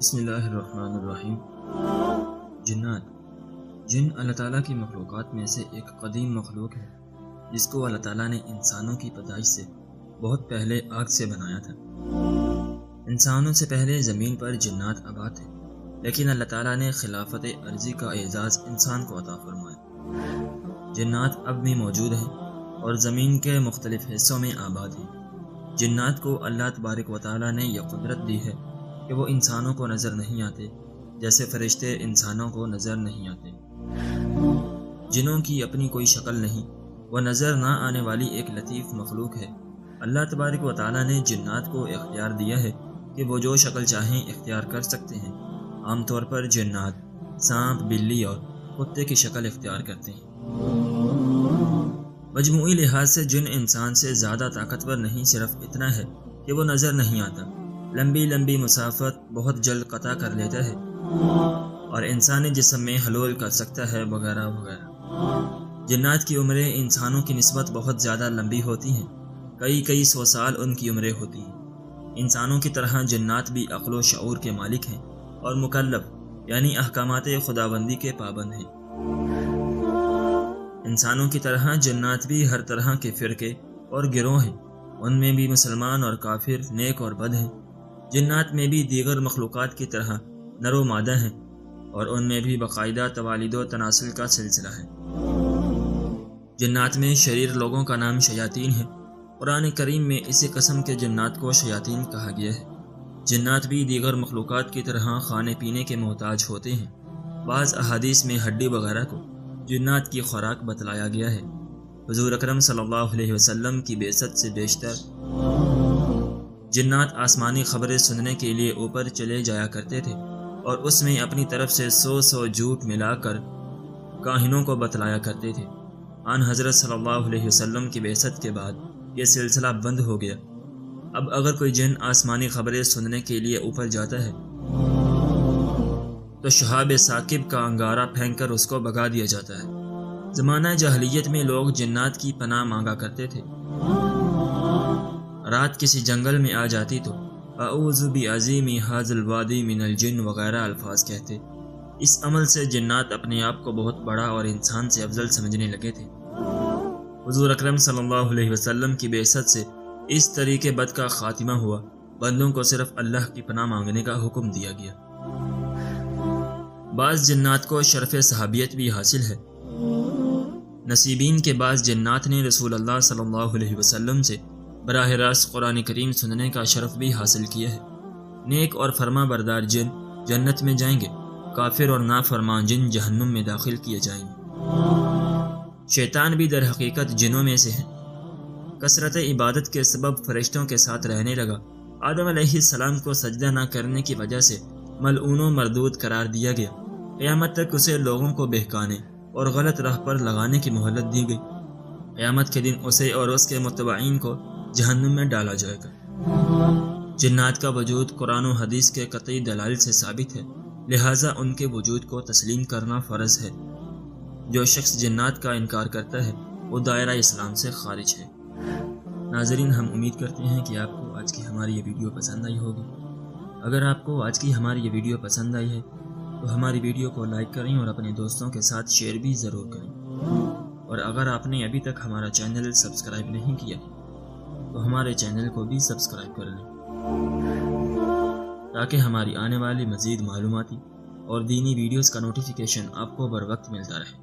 بسم اللہ الرحمن الرحیم۔ جن اللہ تعالیٰ کی مخلوقات میں سے ایک قدیم مخلوق ہے جس کو اللہ تعالیٰ نے انسانوں کی پیدائش سے بہت پہلے آگ سے بنایا تھا۔ انسانوں سے پہلے زمین پر جنات آباد تھے، لیکن اللہ تعالیٰ نے خلافت عرضی کا اعزاز انسان کو عطا فرمایا۔ جنات اب بھی موجود ہیں اور زمین کے مختلف حصوں میں آباد ہیں۔ جنات کو اللہ تبارک و تعالیٰ نے یہ قدرت دی ہے کہ وہ انسانوں کو نظر نہیں آتے، جیسے فرشتے انسانوں کو نظر نہیں آتے۔ جنوں کی اپنی کوئی شکل نہیں، وہ نظر نہ آنے والی ایک لطیف مخلوق ہے۔ اللہ تبارک و تعالیٰ نے جنات کو اختیار دیا ہے کہ وہ جو شکل چاہیں اختیار کر سکتے ہیں۔ عام طور پر جنات سانپ، بلی اور کتے کی شکل اختیار کرتے ہیں۔ مجموعی لحاظ سے جن انسان سے زیادہ طاقتور نہیں، صرف اتنا ہے کہ وہ نظر نہیں آتا، لمبی لمبی مسافت بہت جلد قطع کر لیتا ہے اور انسانی جسم میں حلول کر سکتا ہے، وغیرہ وغیرہ۔ جنات کی عمریں انسانوں کی نسبت بہت زیادہ لمبی ہوتی ہیں، کئی سو سال ان کی عمریں ہوتی ہیں۔ انسانوں کی طرح جنات بھی عقل و شعور کے مالک ہیں اور مکلف، یعنی احکامات خداوندی کے پابند ہیں۔ انسانوں کی طرح جنات بھی ہر طرح کے فرقے اور گروہ ہیں، ان میں بھی مسلمان اور کافر، نیک اور بد ہیں۔ جنات میں بھی دیگر مخلوقات کی طرح نر و مادہ ہیں اور ان میں بھی باقاعدہ توالد و تناسل کا سلسلہ ہے۔ جنات میں شریر لوگوں کا نام شیاطین ہے۔ قرآن کریم میں اسی قسم کے جنات کو شیاطین کہا گیا ہے۔ جنات بھی دیگر مخلوقات کی طرح کھانے پینے کے محتاج ہوتے ہیں۔ بعض احادیث میں ہڈی وغیرہ کو جنات کی خوراک بتلایا گیا ہے۔ حضور اکرم صلی اللہ علیہ وسلم کی بعثت سے بیشتر جنات آسمانی خبریں سننے کے لیے اوپر چلے جایا کرتے تھے اور اس میں اپنی طرف سے 100 جھوٹ ملا کر کاہنوں کو بتلایا کرتے تھے۔ آن حضرت صلی اللہ علیہ وسلم کی بعثت کے بعد یہ سلسلہ بند ہو گیا۔ اب اگر کوئی جن آسمانی خبریں سننے کے لیے اوپر جاتا ہے تو شہاب ثاقب کا انگارہ پھینک کر اس کو بھگا دیا جاتا ہے۔ زمانہ جاہلیت میں لوگ جنات کی پناہ مانگا کرتے تھے۔ رات کسی جنگل میں آ جاتی تو اعوذ بعظیم ھذا الوادی من الجن وغیرہ الفاظ کہتے۔ اس عمل سے جنات اپنے آپ کو بہت بڑا اور انسان سے افضل سمجھنے لگے تھے۔ حضور اکرم صلی اللہ علیہ وسلم کی بعثت سے اس طریقے بد کا خاتمہ ہوا۔ بندوں کو صرف اللہ کی پناہ مانگنے کا حکم دیا گیا۔ بعض جنات کو شرف صحابیت بھی حاصل ہے۔ نصیبین کے بعض جنات نے رسول اللہ صلی اللہ علیہ وسلم سے براہ راست قرآن کریم سننے کا شرف بھی حاصل کیا ہے۔ نیک اور فرما بردار جن جنت میں جائیں گے، کافر اور نافرمان جن جہنم میں داخل کیے جائیں گے۔ شیطان بھی در حقیقت جنوں میں سے ہیں۔ کثرت عبادت کے سبب فرشتوں کے ساتھ رہنے لگا۔ آدم علیہ السلام کو سجدہ نہ کرنے کی وجہ سے ملعون و مردود قرار دیا گیا۔ قیامت تک اسے لوگوں کو بہکانے اور غلط راہ پر لگانے کی مہلت دی گئی۔ قیامت کے دن اسے اور اس کے متبعین کو جہنم میں ڈالا جائے گا۔ جنات کا وجود قرآن و حدیث کے قطعی دلائل سے ثابت ہے، لہٰذا ان کے وجود کو تسلیم کرنا فرض ہے۔ جو شخص جنات کا انکار کرتا ہے وہ دائرہ اسلام سے خارج ہے۔ ناظرین، ہم امید کرتے ہیں کہ آپ کو آج کی ہماری یہ ویڈیو پسند آئی ہوگی۔ اگر آپ کو آج کی ہماری یہ ویڈیو پسند آئی ہے تو ہماری ویڈیو کو لائک کریں اور اپنے دوستوں کے ساتھ شیئر بھی ضرور کریں۔ اور اگر آپ نے ابھی تک ہمارا چینل سبسکرائب نہیں کیا تو ہمارے چینل کو بھی سبسکرائب کر لیں تاکہ ہماری آنے والی مزید معلوماتی اور دینی ویڈیوز کا نوٹیفیکیشن آپ کو بر وقت ملتا رہے۔